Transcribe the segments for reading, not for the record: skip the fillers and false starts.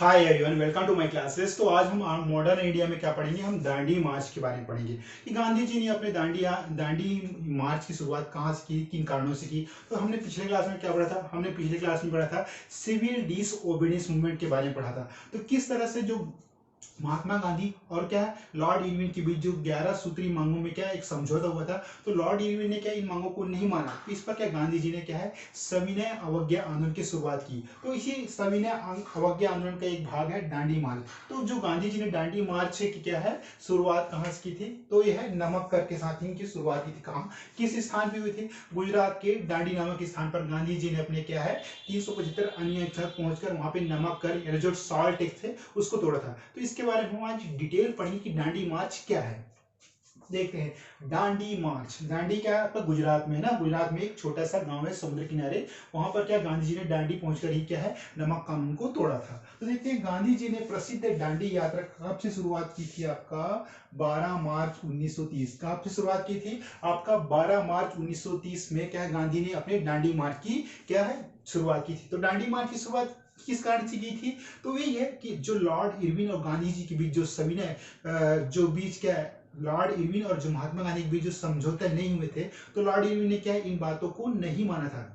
Hi everyone, welcome to my classes. तो आज हम मॉडर्न इंडिया में क्या पढ़ेंगे, हम दांडी मार्च के बारे में पढ़ेंगे कि गांधी जी ने अपने दांडी मार्च की शुरुआत कहाँ से की, किन कारणों से की। तो हमने पिछले क्लास में क्या पढ़ा था, हमने पिछले क्लास में पढ़ा था सिविल डिसओबीडियंस मूवमेंट के बारे में पढ़ा था। तो किस तरह से जो महात्मा गांधी और क्या लॉर्ड इरविन के बीच जो 11 सूत्री मांगों में क्या एक समझौता हुआ था, तो लॉर्ड इरविन ने क्या इन मांगों को नहीं माना, तो इस पर क्या गांधी जी ने क्या है सविनय अवज्ञा आंदोलन की शुरुआत की। तो इसी सविनय अवज्ञा आंदोलन का एक भाग है दांडी मार्च। तो जो गांधी जी ने दांडी मार्च की क्या है शुरुआत कहाँ से की थी, तो यह है नमक्कर के साथ इनकी शुरुआत की थी। कहाँ, किस स्थान पे हुई थी, गुजरात के दांडी नामक स्थान पर गांधी जी ने अपने क्या है 375 अनुयायी तक पहुंचकर वहां पे नमक्कर जो सॉल्ट टेक्स थे उसको तोड़ा था। तो इसके बारे में हम आज डिटेल पढ़ेंगे कि दांडी मार्च क्या है। देखते हैं दांडी मार्च। दांडी क्या है आपका गुजरात में है ना, गुजरात में एक छोटा सा गांव है समुद्र किनारे, वहां पर क्या गांधी जी ने दांडी पहुंचकर ही क्या है नमक कानून को तोड़ा था। तो देखते हैं गांधी जी ने प्रसिद्ध दांडी यात्रा कब से शुरुआत की थी, आपका 12 मार्च 1930। कब से शुरुआत की थी, आपका 12 मार्च 1930 में क्या है गांधी ने अपने दांडी मार्च की क्या है शुरुआत की थी। तो दांडी मार्च की शुरुआत किस कारण से की थी, तो यही है कि जो लॉर्ड इरविन और गांधी जी के बीच जो सविनय जो बीच क्या है लॉर्ड इरविन और जो महात्मा गांधी के बीच जो समझौते नहीं हुए थे, तो लॉर्ड इरविन ने क्या है इन बातों को नहीं माना था।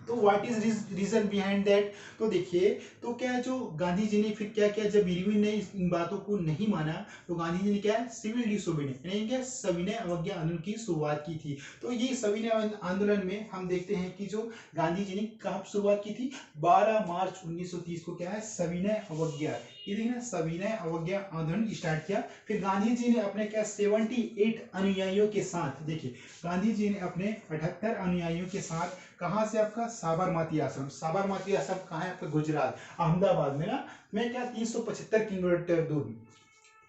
तो what is reason behind that, तो देखिए तो क्या जो गांधी जी ने फिर क्या किया, जब इरविन ने इन बातों को नहीं माना तो गांधी जी ने क्या है सिविल डिसोबीडियंस यानी क्या सविनय अवज्ञा आंदोलन की शुरुआत की थी। तो ये सविनय आंदोलन में हम देखते हैं कि जो गांधी जी ने कब शुरुआत की थी, 12 मार्च 1930 को क्या है सविनय अवज्ञा, ये देखिए ना सविनय अवज्ञा आंदोलन स्टार्ट किया। फिर गांधी जी ने अपने क्या 78 अनुयायियों के साथ, देखिए गांधी जी ने अपने 78 अनुयायियों के साथ कहां से आपका साबरमती आश्रम, साबरमती आश्रम कहाँ है आपका गुजरात अहमदाबाद में ना, मैं क्या 375 किलोमीटर दूर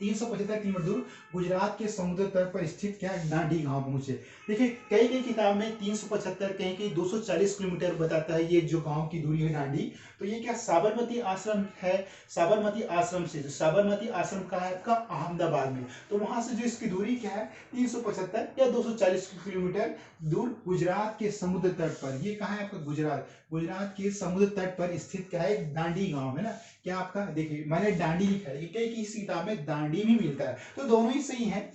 375 किलोमीटर दूर गुजरात के समुद्र तट पर स्थित क्या दांडी गांव पहुंचे। देखिए कई कई किताब में 375 कहीं कहीं 240 किलोमीटर बताता है ये जो गांव की दूरी है दांडी। तो ये क्या साबरमती आश्रम है, साबरमती आश्रम से जो साबरमती आश्रम का है आपका अहमदाबाद में, तो वहां से जो इसकी दूरी क्या है 375 या 240 किलोमीटर दूर गुजरात के समुद्र तट पर। ये कहाँ है आपका गुजरात, गुजरात के समुद्र तट पर स्थित क्या है दांडी गांव है ना। क्या आपका देखिए मैंने दांडी लिखा है, कई किसी किताब में दांडी भी मिलता है, तो दोनों ही सही है।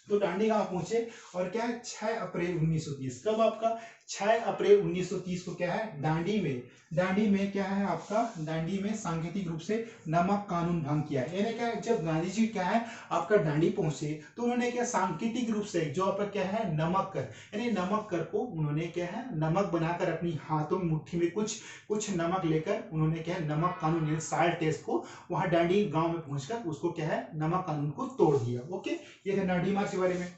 तो दांडी गांव पहुंचे और क्या है 6 अप्रैल 1930, कब आपका 6 अप्रैल 1930 को क्या है दांडी में क्या है आपका दांडी में सांकेतिक रूप से नमक कानून भंग किया। यानी क्या जब गांधी जी क्या है आपका दांडी पहुंचे तो उन्होंने क्या सांकेतिक रूप से जो आपका क्या है नमक कर, यानी नमक कर को उन्होंने क्या है नमक बनाकर अपनी हाथों में मुट्ठी में कुछ कुछ नमक लेकर उन्होंने क्या है नमक कानून यानी साल्ट टेस्ट को वहां दांडी गांव में पहुंचकर उसको क्या है नमक कानून को तोड़ दिया। ओके, ये थे दांडी मार्च के बारे में।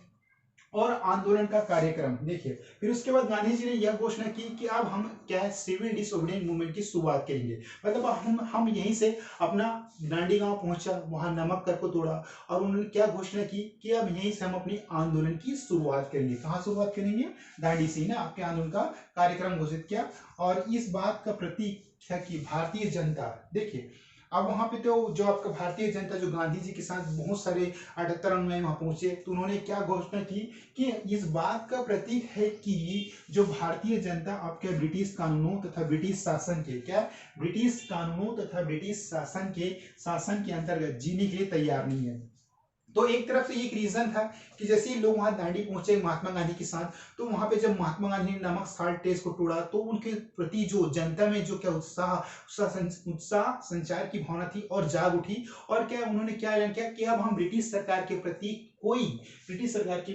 और आंदोलन का कार्यक्रम देखिए, फिर उसके बाद गांधी जी ने यह घोषणा की कि अब हम क्या है सिविल डिसोबीडियंस मूवमेंट की शुरुआत करेंगे। मतलब हम यहीं से अपना दांडी गांव पहुंचा, वहां नमक कर को तोड़ा और उन्होंने क्या घोषणा की कि अब यहीं से हम अपनी आंदोलन की शुरुआत करेंगे। कहाँ शुरुआत करेंगे, दांडी से ना आपके आंदोलन का कार्यक्रम घोषित किया। और इस बात का प्रतीक है कि भारतीय जनता, देखिए अब वहां पे तो जो आपका भारतीय जनता जो गांधी जी के साथ बहुत सारे 78 अनुयायी वहां पहुंचे, तो उन्होंने क्या घोषणा की कि इस बात का प्रतीक है कि जो भारतीय जनता आपके ब्रिटिश कानूनों तथा ब्रिटिश शासन के क्या ब्रिटिश कानूनों तथा ब्रिटिश शासन के अंतर्गत जीने के लिए तैयार नहीं है। तो एक तरफ से एक रीजन था कि जैसे ही लोग वहां दांडी पहुंचे महात्मा गांधी के साथ, तो वहां पे जब महात्मा गांधी ने नमक साल्ट टेस्ट को तोड़ा तो उनके प्रति जो जनता में जो क्या उत्साह संचार की भावना थी और जाग उठी। और क्या उन्होंने क्या ऐलान किया कि अब हम ब्रिटिश सरकार के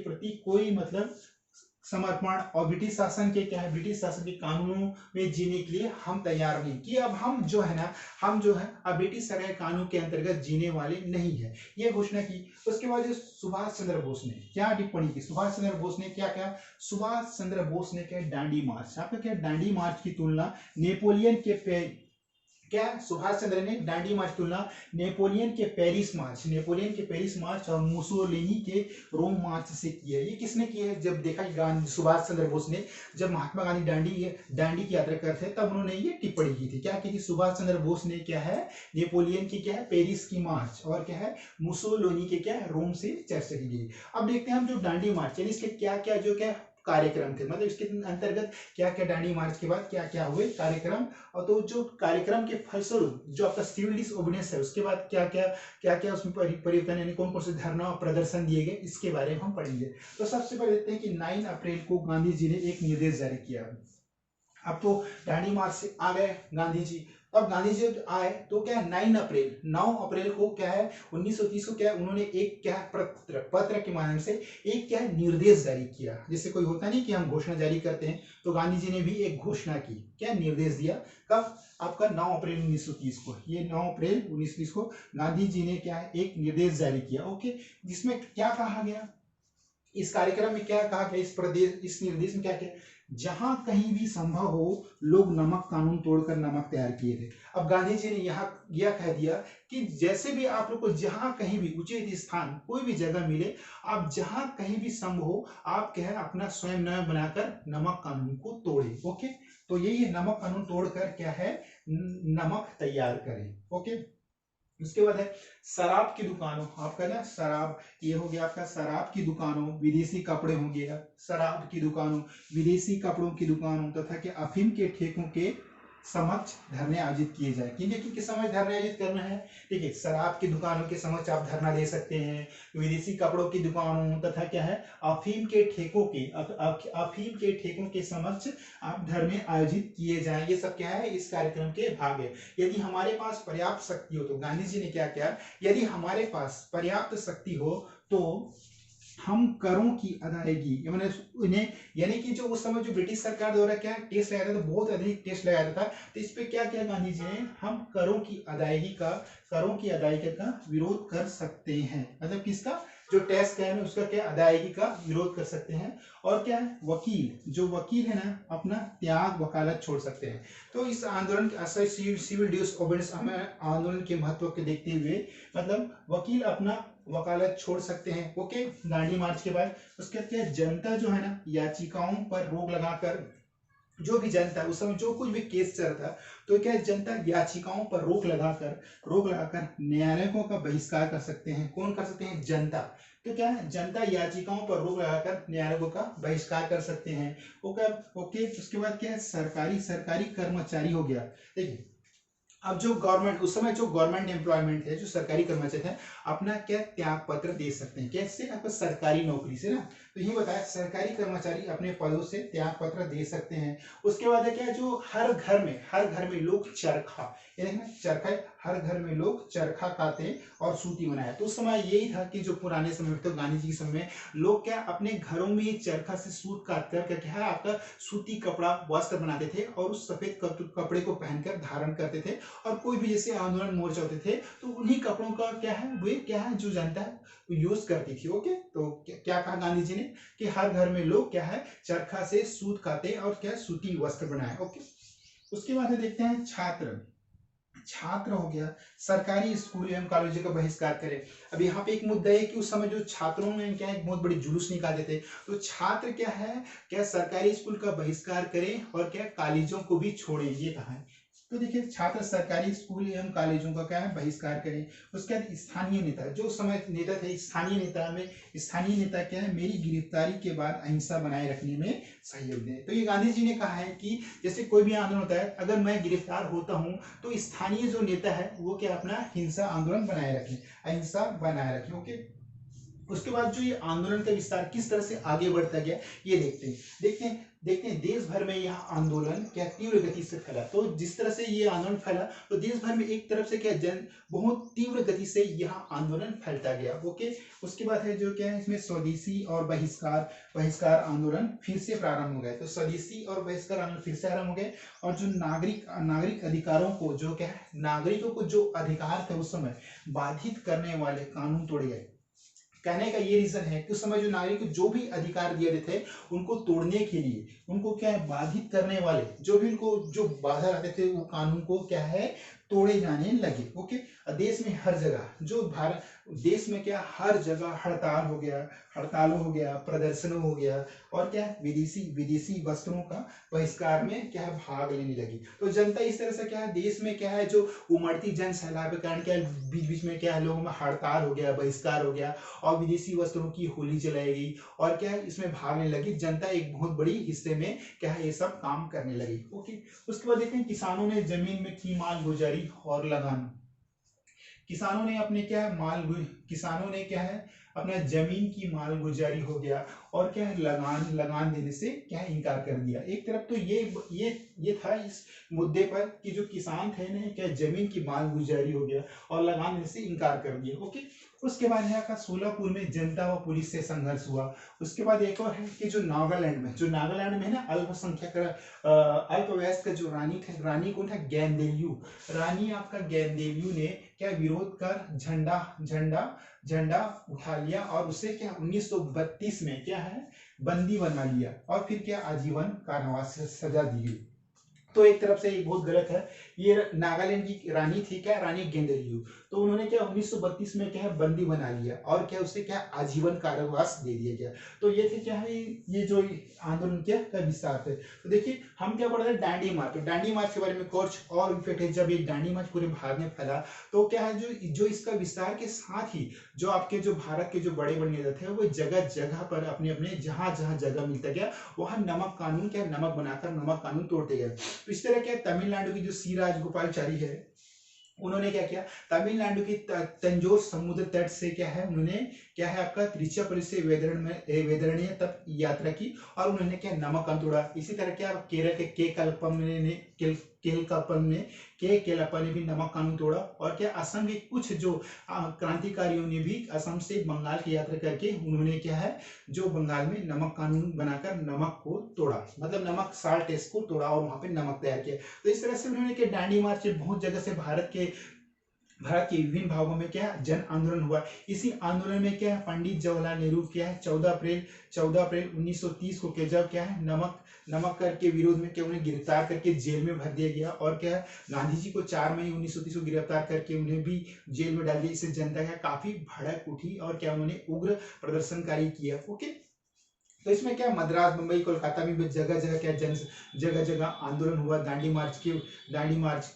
प्रति कोई मतलब समर्पण और ब्रिटिश शासन के क्या है ब्रिटिश शासन के कानूनों में जीने के लिए हम तैयार नहीं, कि अब हम जो है अब ब्रिटिश सरकार कानून के अंतर्गत जीने वाले नहीं है, ये घोषणा की। उसके बाद जो सुभाष चंद्र बोस ने क्या टिप्पणी की, सुभाष चंद्र बोस ने क्या सुभाष चंद्र बोस ने क्या दांडी मार्च, आपका क्या दांडी मार्च की तुलना नेपोलियन के सुभाष चंद्र ने दांडी मार्च तुलना नेपोलियन के पेरिस मार्च और मुसोलिनी के रोम मार्च से की है। ये किसने की है, जब देखा सुभाष चंद्र बोस ने जब महात्मा गांधी दांडी की यात्रा करते थे तब उन्होंने ये टिप्पणी की थी। क्या की थी सुभाष चंद्र बोस ने क्या है नेपोलियन की क्या है पेरिस की मार्च और क्या है मुसोलिनी के क्या है रोम से चर्चा की गई। अब देखते हैं हम जो दांडी मार्च यानी इसके क्या क्या जो क्या कार्यक्रम थे, मतलब इसके अंतर्गत क्या क्या दांडी मार्च के बाद क्या क्या हुए कार्यक्रम, और तो जो कार्यक्रम के फलस्वरूप जो आपका सिविल डिसओबीडियंस है उसके बाद क्या क्या उसमें परिवर्तन, यानी कौन कौन से धरना और प्रदर्शन दिए गए, इसके बारे में हम पढ़ेंगे। तो सबसे पहले देखते हैं कि 9 अप्रैल को गांधी जी ने एक निर्देश जारी किया। अब तो दांडी मार्च से आ गए गांधी जी। अब गांधी जी जब आए तो क्या है 9 अप्रैल को क्या है 1930 को क्या है उन्होंने एक क्या है पत्र के माध्यम से एक क्या है निर्देश जारी किया। जैसे कोई होता नहीं कि हम घोषणा जारी करते हैं, तो गांधी जी ने भी एक घोषणा की, क्या निर्देश दिया, कब, आपका 9 अप्रैल 1930 को, ये 9 अप्रैल 1930 को गांधी जी ने क्या है एक निर्देश जारी किया। ओके, जिसमें क्या कहा गया, इस कार्यक्रम में क्या कहा गया, इस निर्देश में क्या क्या, जहां कहीं भी संभव हो लोग नमक कानून तोड़कर नमक तैयार किए थे। अब गांधी जी ने यहाँ यह कह दिया कि जैसे भी आप लोग को जहां कहीं भी उचित स्थान कोई भी जगह मिले, आप जहां कहीं भी संभव हो आप क्या है अपना स्वयं नियम बनाकर नमक कानून को तोड़े। ओके, तो यही नमक कानून तोड़कर क्या है नमक तैयार करें। ओके, उसके बाद है शराब की दुकानों, आपका ना शराब, ये हो गया आपका शराब की दुकानों, विदेशी कपड़े हो गया, शराब की दुकानों, विदेशी कपड़ों की दुकानों तथा के अफीम के ठेकों के समक्ष धरने आयोजित किए जाए। किनके समक्ष धरने आयोजित करना है, ठीक है, शराब की दुकानों के समक्ष आप धरना दे सकते हैं, विदेशी कपड़ों की दुकानों तथा क्या है अफीम के ठेकों के समक्ष आप धरने आयोजित किए जाए। ये सब क्या है इस कार्यक्रम के भाग है। यदि हमारे पास पर्याप्त शक्ति हो, तो गांधी जी ने क्या किया, यदि हमारे पास पर्याप्त शक्ति हो तो हम करों की अदायगी, उन्हें यानी कि जो उस समय जो ब्रिटिश सरकार द्वारा क्या टैक्स लगाया था, तो बहुत अधिक टैक्स लगाया था, तो इस पे क्या किया गांधी जी ने, हम करों की अदायगी का विरोध कर सकते हैं। मतलब किसका, जो टैक्स का है ना उसका क्या अदायगी का विरोध कर सकते हैं। और क्या है जो वकील है ना अपना त्याग वकालत छोड़ सकते हैं। तो इस आंदोलन के सिविल डिसओबीडियंस हमें आंदोलन के महत्व के देखते हुए मतलब वकील अपना वकालत छोड़ सकते हैं। ओके, दांडी मार्च के बाद उसके बाद क्या जनता जो है ना याचिकाओं पर रोक लगाकर, जो भी जनता उस समय जो कुछ भी केस चल रहा था, तो क्या जनता याचिकाओं पर रोक लगाकर न्यायालयों का बहिष्कार कर सकते हैं। कौन कर सकते हैं, जनता। तो क्या है जनता याचिकाओं पर रोक लगाकर न्यायालयों का बहिष्कार कर सकते हैं। ओके, उसके बाद क्या है सरकारी कर्मचारी हो गया। देखिए अब जो गवर्नमेंट उस समय जो गवर्नमेंट एम्प्लॉयमेंट है, जो सरकारी कर्मचारी है अपना क्या त्याग पत्र दे सकते हैं। कैसे, आपको सरकारी नौकरी से ना, तो ये बताया सरकारी कर्मचारी अपने पदों से त्याग पत्र दे सकते हैं। उसके बाद है क्या, जो हर घर में लोग चरखा, चरखा, हर घर में लोग चरखा काते और सूती बनाए। तो उस समय यही था कि जो पुराने समय में, तो गांधी जी के समय में लोग क्या अपने घरों में चरखा से सूत काट कर क्या है आपका सूती कपड़ा वस्त्र बनाते थे और उस सफेद कपड़े को पहनकर धारण करते थे। और कोई भी जैसे आंदोलन मोर्चा होते थे तो उन्हीं कपड़ों का क्या है वे क्या है जो जनता है यूज करती थी। ओके, तो क्या कहा गांधी जी ने कि हर घर में लोग क्या है चरखा से सूत काते और क्या सूती वस्त्र बनाए। ओके, उसके बाद देखते हैं छात्र हो गया, सरकारी स्कूल एवं कॉलेजों का बहिष्कार करे। अब यहाँ पे एक मुद्दा है कि उस समय जो छात्रों में क्या एक बहुत बड़ी जुलूस निकालते थे, तो छात्र क्या सरकारी स्कूल का बहिष्कार करें और क्या कॉलेजों को भी छोड़े, ये कहा है। तो देखिए छात्र सरकारी स्कूल एवं कॉलेजों का क्या है बहिष्कार करें। उसके बाद स्थानीय नेता, जो समय नेता थे स्थानीय नेता क्या है मेरी गिरफ्तारी के बाद अहिंसा बनाए रखने में सहयोग दें। तो ये गांधी जी ने कहा है कि जैसे कोई भी आंदोलन होता है, अगर मैं गिरफ्तार होता हूं तो स्थानीय जो नेता है वो क्या अपना हिंसा आंदोलन बनाए रखें, अहिंसा बनाए रखें। ओके, उसके बाद जो ये आंदोलन का विस्तार किस तरह से आगे बढ़ता गया ये देखते हैं देश भर में यह आंदोलन क्या तीव्र गति से फैला। तो जिस तरह से ये आंदोलन फैला तो देश भर में एक तरफ से क्या बहुत तीव्र गति से यह आंदोलन फैलता गया। ओके, उसके बाद है जो क्या है इसमें स्वदेशी और बहिष्कार आंदोलन फिर से प्रारंभ हो गए। तो स्वदेशी और बहिष्कार आंदोलन फिर से आरंभ हो गए और जो नागरिक अधिकारों को जो क्या है नागरिकों को जो अधिकार थे उस समय बाधित करने वाले कानून तोड़े गए। कहने का ये रीजन है कि उस समय जो नागरिक को जो भी अधिकार दिए थे उनको तोड़ने के लिए, उनको क्या है बाधित करने वाले जो भी उनको जो बाधा लाते थे वो कानून को क्या है तोड़े जाने लगे। ओके, देश में हर जगह जो भारत देश में क्या हर जगह हड़ताल हो गया, प्रदर्शन हो गया, और क्या विदेशी विदेशी वस्त्रों का बहिष्कार में क्या है भाग लेने लगी। तो जनता इस तरह से क्या है देश में क्या है जो उमड़ती जन सैलाब के कारण क्या बीच बीच में क्या है लोगों में हड़ताल हो गया, बहिष्कार हो गया, और विदेशी वस्त्रों की होली जलाई गई, और क्या है इसमें भाग लेने लगी जनता, एक बहुत बड़ी हिस्से में क्या है ये सब काम करने लगी। ओके, उसके बाद देखते हैं किसानों ने जमीन में की माल गुजारी और लगान। किसानों ने अपने क्या है किसानों ने क्या है अपना जमीन की माल गुजारी हो गया, और क्या है लगान लगान देने से क्या है इनकार कर दिया। एक तरफ तो ये था इस मुद्दे पर कि जो किसान थे ना क्या जमीन की माल गुजारी हो गया और लगान देने से इनकार कर दिया। ओके, उसके बाद यहाँ का सोलापुर में जनता व पुलिस से संघर्ष हुआ। उसके बाद एक और है कि जो नागालैंड में ना अल्पसंख्यक अल्पवयस्क जो रानी थे, रानी कौन था, गैंदेलियू, रानी आपका गैंदेलियू ने क्या विरोध कर झंडा झंडा झंडा उठा लिया, और उसे क्या 1932 में क्या है बंदी बना लिया, और फिर क्या आजीवन कारावास से सजा दी गई। तो एक तरफ से ये बहुत गलत है। ये नागालैंड की रानी थी क्या, रानी गेंदलियू, तो उन्होंने क्या 1932 में क्या है बंदी बना लिया, और क्या उसे क्या आजीवन कारावास दे दिया गया। तो ये थे क्या है ये जो आंदोलन क्या का विस्तार थे। तो देखिए हम क्या पढ़ रहे हैं दांडी मार्च। तो दांडी मार्च के बारे में कुछ और इफेक्ट है। जब ये दांडी मार्च पूरे भारत में फैला तो क्या है जो इसका विस्तार के साथ ही जो आपके जो भारत के जो बड़े बड़े नेता थे वो जगह जगह पर अपने अपने जहां जहां जगह मिलता गया वहां नमक कानून क्या नमक बनाकर नमक कानून तोड़ते गए। तो इस तरह क्या तमिलनाडु की जो सी राजगोपालचारी है उन्होंने क्या किया, तमिलनाडु की तंजोर समुद्र तट से क्या है उन्होंने क्या है आपका त्रिचुरापल्ली से वेदरणीय तक यात्रा की, और उन्होंने क्या नमक कानून तोड़ा। इसी तरह क्या केरल के केलप्पा ने भी नमक कानून तोड़ा, और क्या असम के कुछ जो क्रांतिकारियों ने भी असम से बंगाल की यात्रा करके उन्होंने क्या है जो बंगाल में नमक कानून बनाकर नमक को तोड़ा, मतलब नमक साल्ट टेस्ट को तोड़ा और वहां पे नमक तैयार किया। तो इस तरह से उन्होंने क्या दांडी मार्च बहुत जगह से भारत के विभिन्न भागों में क्या है जन आंदोलन हुआ। इसी आंदोलन में क्या है पंडित जवाहरलाल नेहरू क्या है 14 अप्रैल 1930 को क्या जब क्या है नमक कर के विरोध में क्या उन्हें गिरफ्तार करके जेल में भर दिया गया, और क्या है गांधी जी को 4 मई 1930 को गिरफ्तार करके उन्हें भी जेल में डाल दिया। इससे जनता क्या काफी भड़क उठी और क्या उन्होंने उग्र प्रदर्शनकारी किया। ओके, तो इसमें क्या मद्रास मुंबई कोलकाता में भी जगह जगह क्या जगह जगह आंदोलन हुआ दांडी मार्च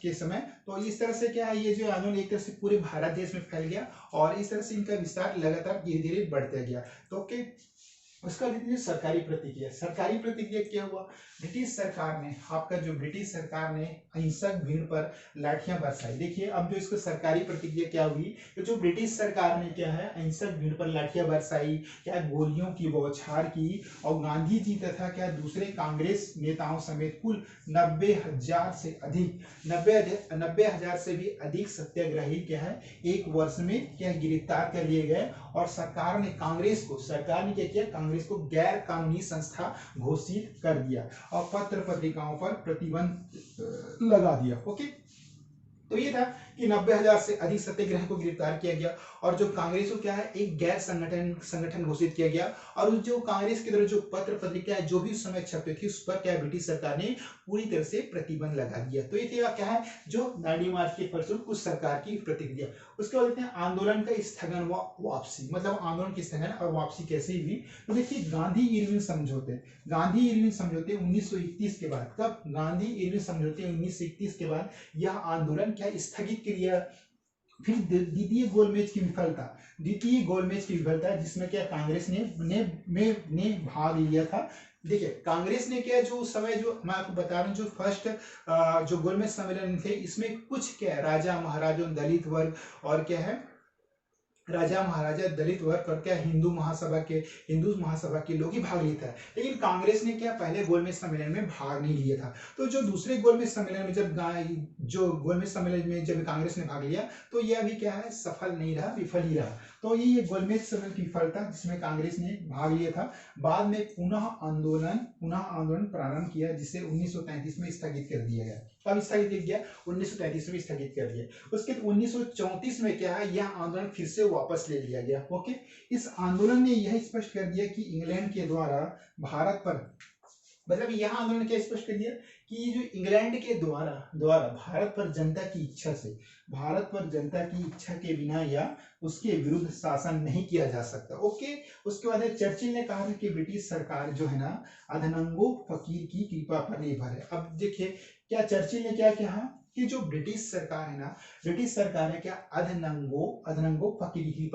के समय। तो इस तरह से क्या है ये जो आंदोलन एक तरह से पूरे भारत देश में फैल गया, और इस तरह से इनका विस्तार लगातार धीरे धीरे बढ़ता गया। तो ओके, उसका देखिए सरकारी प्रतिक्रिया क्या हुआ। ब्रिटिश सरकार ने अहिंसक भीड़ पर लाठियां बरसाई। देखिए अब जो इसको सरकारी प्रतिक्रिया क्या हुई, तो जो ब्रिटिश सरकार ने क्या है अहिंसक भीड़ पर लाठियां बरसाई, क्या गोलियों की बौछार की, और गांधी जी तथा क्या दूसरे कांग्रेस नेताओं समेत कुल 90,000 से भी अधिक सत्याग्रही क्या है एक वर्ष में क्या गिरफ्तार कर लिए गए, और सरकार ने क्या किया कांग्रेस को गैर कानूनी संस्था घोषित कर दिया, और पत्र पत्रिकाओं पर प्रतिबंध लगा दिया। ओके, तो ये था कि 90,000 से अधिक सत्याग्रह को गिरफ्तार किया गया, और जो कांग्रेस को क्या है एक गैर संगठन घोषित किया गया, और उस जो कांग्रेस की तरफ जो पत्र पत्रिकाएं जो भी उस समय छपते थे उस पर क्या ब्रिटिश सरकार ने पूरी तरह से प्रतिबंध लगा दिया। तो ये क्या है जो दांडी मार्च के फलस्वरूप कुछ सरकार की प्रतिक्रिया। उसके बाद देखते हैं आंदोलन का स्थगन व वापसी, मतलब आंदोलन की स्थगन और वापसी कैसे हुई। तो देखिए गांधी इरविन समझौते 1931 के बाद, कब गांधी इरविन समझौते 1931 के बाद यह आंदोलन क्या स्थगित किया। फिर द्वितीय गोलमेज की विफलता जिसमें क्या कांग्रेस ने भाग लिया था। देखिए कांग्रेस ने क्या जो उस समय जो मैं आपको बता रहा हूँ जो फर्स्ट जो गोलमेज सम्मेलन थे इसमें कुछ क्या राजा महाराजा दलित वर्ग और क्या है राजा महाराजा दलित वर्ग और क्या हिंदू महासभा के लोग ही भाग लिए थे, लेकिन कांग्रेस ने क्या पहले गोलमेज सम्मेलन में भाग नहीं लिया था। तो जो दूसरे गोलमेज सम्मेलन में जब कांग्रेस ने भाग लिया तो यह अभी क्या है सफल नहीं रहा, विफल ही रहा। तो ये गोलमेज सम्मेलन की विफलता जिसमें कांग्रेस ने भाग लिया था, बाद में पुनः आंदोलन प्रारंभ किया जिसे 1933 में स्थगित कर दिया गया। कब स्थगित किया 1933 में स्थगित कर दिया। उसके 1934 में क्या है यह आंदोलन फिर से वापस ले लिया गया। ओके, इस आंदोलन ने यह स्पष्ट कर दिया कि इंग्लैंड के द्वारा भारत पर मतलब यहाँ आंदोलन ने क्या स्पष्ट कर दिया कि ये जो इंग्लैंड के द्वारा द्वारा भारत पर जनता की इच्छा से, भारत पर जनता की इच्छा के बिना या उसके विरुद्ध शासन नहीं किया जा सकता। ओके। उसके बाद चर्चिल ने कहा था कि ब्रिटिश सरकार जो है ना अधनंगो फकीर की कृपा पर निर्भर है। अब देखिए क्या चर्चिल ने क्या कहा कि जो ब्रिटिश सरकार है ना, ब्रिटिश सरकार है क्या अधनंगो अधनंगो फकीर की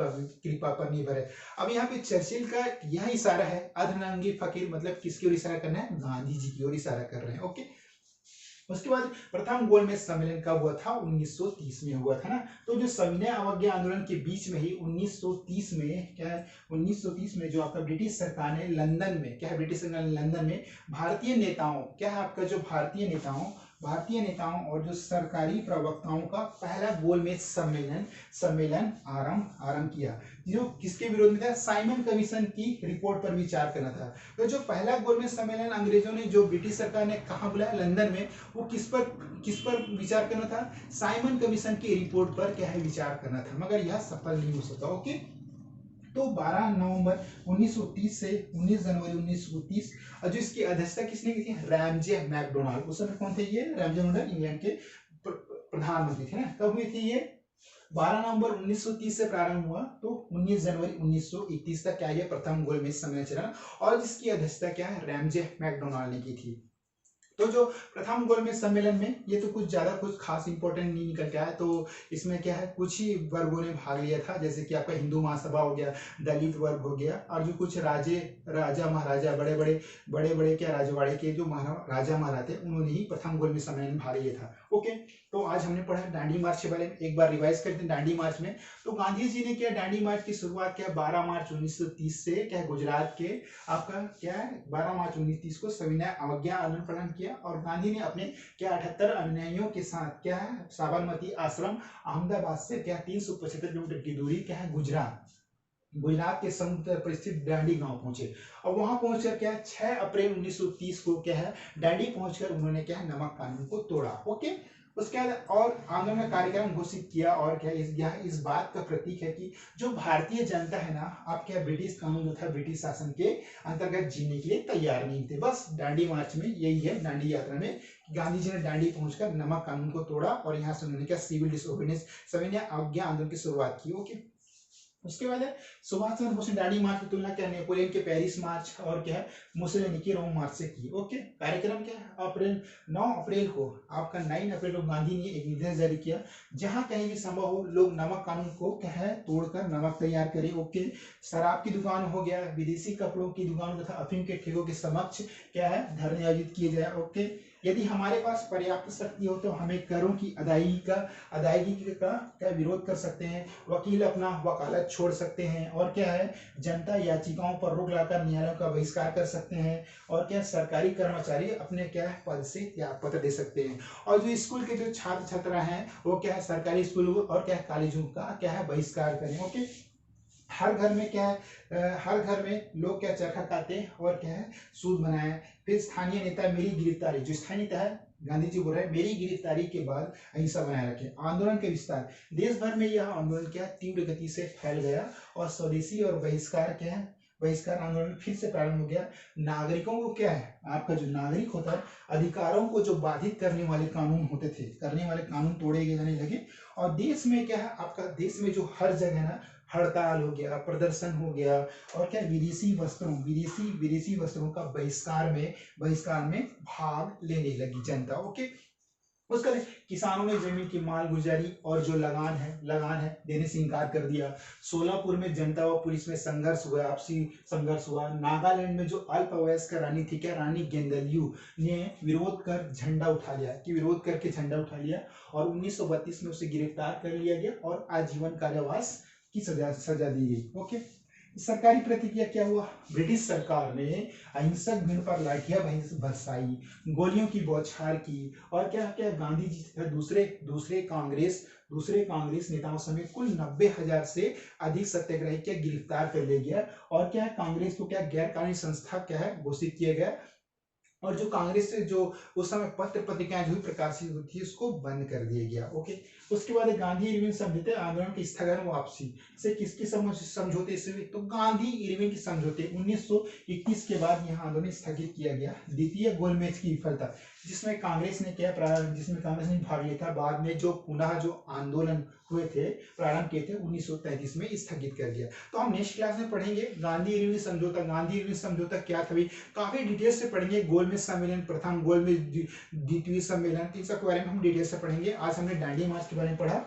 कृपा पर निर्भर है। अब यहाँ पे चर्चिल का यह इशारा है, अधनंगी फकीर मतलब किसकी ओर इशारा करना है, गांधी जी की ओर इशारा कर रहे हैं। ओके। उसके बाद प्रथम गोलमेज सम्मेलन कब हुआ था, 1930 में हुआ था ना। तो जो सविनय अवज्ञा आंदोलन के बीच में ही 1930 में क्या है, 1930 में जो आपका ब्रिटिश सरकार ने लंदन में क्या है, ब्रिटिश सरकार ने लंदन में भारतीय नेताओं क्या है आपका जो भारतीय नेताओं और जो सरकारी प्रवक्ताओं का पहला गोलमेज सम्मेलन आरंभ किया, जो किसके विरोध में था, साइमन कमीशन की रिपोर्ट पर विचार करना था। तो जो पहला गोलमेज सम्मेलन अंग्रेजों ने जो ब्रिटिश सरकार ने कहाँ बुलाया, लंदन में, वो किस पर विचार करना था, साइमन कमीशन की रिपोर्ट पर क्या है विचार करना था, मगर यह सफल नहीं हो सका। ओके। तो 12 नवंबर 1930 से 19 जनवरी 1930 और जो इसकी अध्यक्षता किसने की थी, रैमजे मैकडोनाल्ड। उस समय कौन थे ये, रैमजे मैकडोनाल्ड इंग्लैंड के प्रधानमंत्री थे ना। कब हुई थी ये, 12 नवंबर 1930 से प्रारंभ हुआ तो 19 जनवरी 1931 तक क्या ये प्रथम गोलमेज सम्मेलन चला और जिसकी अध्यक्षता क्या है, रैमजे मैकडोनाल्ड ने की थी। तो जो प्रथम गोलमेज सम्मेलन में ये तो कुछ ज्यादा कुछ खास इंपॉर्टेंट नहीं निकल के आया, तो इसमें क्या है कुछ ही वर्गों ने भाग लिया था, जैसे कि आपका हिंदू महासभा हो गया, दलित वर्ग हो गया और जो कुछ राजा महाराजा बड़े बड़े क्या राजवाड़े के जो राजा महाराजे उन्होंने ही प्रथम गोलमेज सम्मेलन में भाग लिया था। ओके। तो आज हमने पढ़ा दांडी मार्च के बारे में, एक बार रिवाइज करते हैं दांडी मार्च में। तो गांधी जी ने क्या दांडी मार्च की शुरुआत क्या 12 मार्च 1930 से क्या गुजरात के आपका क्या है 12 मार्च 1930 को सविनय अवज्ञा आंदोलन प्रारंभ किया और गांधी ने अपने क्या 78 अनुयायियों के साथ क्या है साबरमती आश्रम अहमदाबाद से क्या 375 किलोमीटर की दूरी क्या है गुजरात के समुद्र पर स्थित दांडी गांव पहुंचे और वहां पहुंचकर क्या 6 अप्रैल 1930 को क्या है दांडी पहुंचकर उन्होंने क्या है नमक कानून को तोड़ा। ओके। उसके बाद और आंदोलन का कार्यक्रम घोषित किया और क्या इस बात का प्रतीक है कि जो भारतीय जनता है ना आप क्या ब्रिटिश कानून जो था ब्रिटिश शासन के अंतर्गत जीने के लिए तैयार नहीं थे। बस दांडी मार्च में यही है, दांडी यात्रा में गांधी जी ने दांडी पहुंचकर नमक कानून को तोड़ा और यहाँ से उन्होंने क्या सिविल डिसोबीडियंस सविनय अवज्ञा आंदोलन की शुरुआत की। ओके। उसके बाद है सुभाष चंद्र बोस ने दांडी मार्च की तुलना क्या नेपोलियन के पेरिस मार्च और क्या है मुसोलिनी के रोम मार्च से की। ओके। कार्यक्रम क्या है 9 अप्रैल को आपका 9 अप्रैल को गांधी ने एक निर्देश जारी किया जहां कहीं भी संभव हो लोग नमक कानून को क्या है तोड़कर नमक तैयार करें। ओके। शराब की दुकान हो गया, विदेशी कपड़ों की दुकान तथा अफीम के ठेकों के समक्ष क्या है धरने आयोजित किए जाए। ओके। यदि हमारे पास पर्याप्त शक्ति हो तो हमें करों की अदायगी का क्या विरोध कर सकते हैं, वकील अपना वकालत छोड़ सकते हैं और क्या है जनता याचिकाओं पर रोक लगाकर न्यायालयों का बहिष्कार कर सकते हैं और क्या सरकारी कर्मचारी अपने क्या है पद से त्याग पत्र दे सकते हैं और जो स्कूल के जो छात्र छात्रा हैं वो क्या है सरकारी स्कूल और क्या कॉलेजों का क्या है बहिष्कार करें। ओके। हर घर में क्या है हर घर में लोग क्या चरखा काटते हैं और क्या है सूद बनाए। फिर स्थानीय नेता मेरी गिरफ्तारी, जो स्थानीय नेता है गांधी जी बोल रहे हैं मेरी गिरफ्तारी के बाद अहिंसा बनाए रखे। आंदोलन के विस्तार, देश भर में यह आंदोलन क्या तीव्र गति से फैल गया और स्वदेशी और बहिष्कार क्या है बहिष्कार आंदोलन फिर से प्रारंभ हो गया। नागरिकों को क्या है आपका जो नागरिक होता है अधिकारों को जो बाधित करने वाले कानून होते थे करने वाले कानून तोड़े जाने लगे और देश में क्या है आपका देश में जो हर जगह ना हड़ताल हो गया, प्रदर्शन हो गया और क्या विदेशी वस्त्रों का बहिष्कार में भाग लेने लगी जनता। ओके। उसके बाद किसानों ने जमीन की माल गुजारी और जो लगान है देने से इनकार कर दिया। सोलापुर में जनता व पुलिस में आपसी संघर्ष हुआ। नागालैंड में जो अल्पवयस्क रानी थी क्या रानी गेंदलियू ने विरोध करके झंडा उठा लिया और 1932 में उसे गिरफ्तार कर लिया गया और आजीवन कारावास की सजा दी गई। ओके। सरकारी प्रतिक्रिया क्या हुआ, ब्रिटिश सरकार ने अहिंसक भीड़ पर लाठियां बरसाई, गोलियों की बौछार की और क्या क्या गांधी जी तथा दूसरे कांग्रेस नेताओं समेत कुल 90,000 से अधिक सत्याग्रही क्या गिरफ्तार कर लिया गया और क्या कांग्रेस को क्या गैर कानूनी संस्था क्या है घोषित किया गया और जो कांग्रेस से जो उस समय पत्र पत्रिकाएं जो भी प्रकाशित होती है उसको बंद कर दिया गया। ओके। उसके बाद गांधी इरविन समझौते, आंदोलन की स्थगन वापसी से किसकी समझौते से हुई? तो गांधी इरविन की समझौते 1921 के बाद यह आंदोलन स्थगित किया गया। द्वितीय गोलमेज की विफलता, जिसमें कांग्रेस ने भाग लिया था, बाद में जो पुनः जो आंदोलन हुए थे, प्रारंभ किए थे 1933 में, स्थगित कर दिया। तो हम नेक्स्ट क्लास में पढ़ेंगे गांधी इरविन समझौता। गांधी इरविन समझौता क्या था, काफी डिटेल से पढ़ेंगे। गोलमेज सम्मेलन, प्रथम गोलमेज, द्वितीय सम्मेलन, इन सब के बारे में हम डिटेल से पढ़ेंगे। आज हमने दांडी मार्च के बारे में पढ़ा।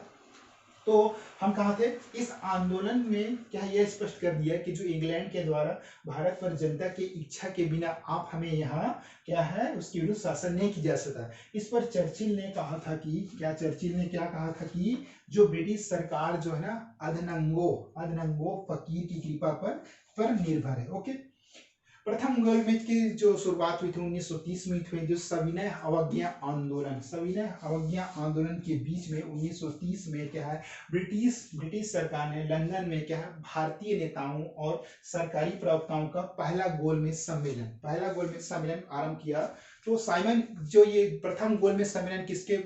तो हम कहा थे, इस आंदोलन में क्या यह स्पष्ट कर दिया कि जो इंग्लैंड के द्वारा भारत पर जनता की इच्छा के बिना आप हमें यहाँ क्या है उसके विरुद्ध शासन नहीं किया जा सकता। इस पर चर्चिल ने कहा था कि चर्चिल ने क्या कहा था कि जो ब्रिटिश सरकार जो है ना अधनंगो फकीर की कृपा पर निर्भर है। ओके, प्रथम गोलमेज की जो शुरुआत हुई थी 1930 में हुई, जो सविनय अवज्ञा आंदोलन के बीच में 1930 में क्या है ब्रिटिश सरकार ने लंदन में क्या है भारतीय नेताओं और सरकारी प्रवक्ताओं का पहला गोलमेज सम्मेलन आरंभ किया। तो साइमन, जो ये प्रथम गोलमेज सम्मेलन किसके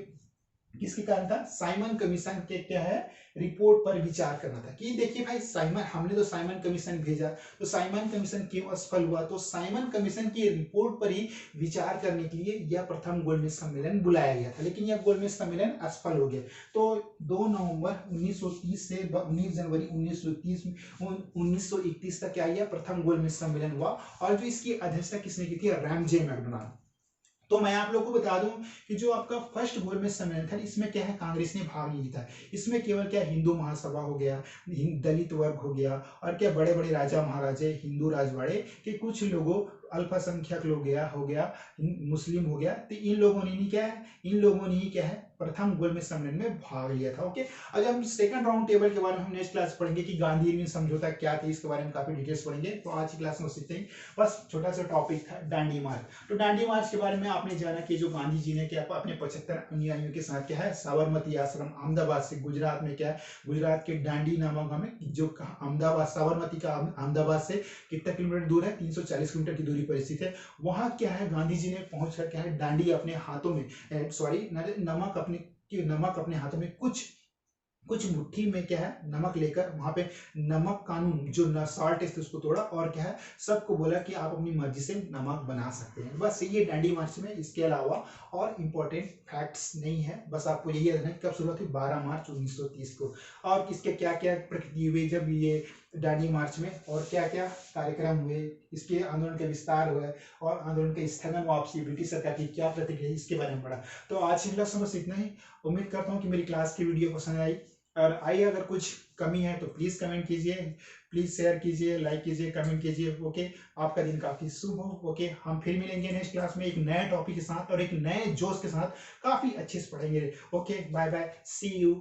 कारण था? साइमन कमीशन के क्या है रिपोर्ट पर विचार करना था कि देखिए भाई, हमने तो साइमन कमीशन भेजा, तो साइमन कमीशन क्यों असफल हुआ? तो साइमन कमीशन की रिपोर्ट पर ही विचार करने के लिए यह प्रथम गोलमेज सम्मेलन बुलाया गया था, लेकिन यह गोलमेज सम्मेलन असफल हो गया। तो 2 नवंबर 1930 से 19 जनवरी 1931 तक क्या यह प्रथम गोलमेज सम्मेलन हुआ, और जो इसकी अध्यक्षता किसने की थी? Ramsay MacDonald. तो मैं आप लोगों को बता दूं कि जो आपका फर्स्ट गोलमेज सम्मेलन था, इसमें क्या है कांग्रेस ने भाग नहीं था। इसमें केवल क्या हिंदू महासभा हो गया, दलित वर्ग हो गया, और क्या बड़े बड़े राजा महाराजे, हिंदू राजवाड़े के कुछ लोगों, अल्पसंख्यक लोग हो गया, मुस्लिम हो गया, तो इन लोगों ने ही क्या है प्रथम गोलमेज सम्मेलन में भाग लिया था। ओके, अब हम सेकंड राउंड टेबल के बारे में हम नेक्स्ट क्लास पढ़ेंगे कि गांधी इरविन समझौता क्या था, इसके बारे में काफी डिटेल्स पढ़ेंगे। तो आज की क्लास में सीखते हैं, बस छोटा सा टॉपिक था दांडी मार्च। तो दांडी मार्च के बारे में आपने जाना कि जो गांधी जी ने क्या अपने 75 अनुयायियों के साथ क्या है साबरमती आश्रम अहमदाबाद से, गुजरात में क्या है गुजरात के दांडी नामक गांव में, जो अहमदाबाद साबरमती का अहमदाबाद से कितना किलोमीटर दूर है? 340 किलोमीटर की दूरी पर स्थित है। वहां क्या है गांधी जी ने पहुंचकर क्या है दांडी अपने हाथों में नमक अपने हाथों में कुछ मुट्ठी में क्या है नमक लेकर वहां पे नमक कानून जो सॉल्ट टेस्ट उसको तोड़ा, और क्या है सबको बोला कि आप अपनी मर्जी से नमक बना सकते हैं। बस ये दांडी मार्च में, इसके अलावा और इम्पोर्टेंट फैक्ट्स नहीं है, बस आपको यही याद है कब शुरुआत हुई 12 मार्च 1930 को, और किसके क्या क्या प्रकृति हुई जब ये दांडी मार्च में, और क्या क्या कार्यक्रम हुए, इसके आंदोलन का विस्तार हुआ और आंदोलन के स्थगन वापसी, ब्रिटिश सरकार की क्या प्रतिक्रिया, इसके बारे में पढ़ा। तो आज की क्लास में बस इतना ही। उम्मीद करता हूँ कि मेरी क्लास की वीडियो पसंद आई, और अगर कुछ कमी है तो प्लीज कमेंट कीजिए, प्लीज शेयर कीजिए, लाइक कीजिए, कमेंट कीजिए। ओके, आपका दिन काफी शुभ हो। ओके, हम फिर मिलेंगे नेक्स्ट क्लास में एक नए टॉपिक के साथ और एक नए जोश के साथ, काफी अच्छे से पढ़ेंगे। Okay, bye bye, see you.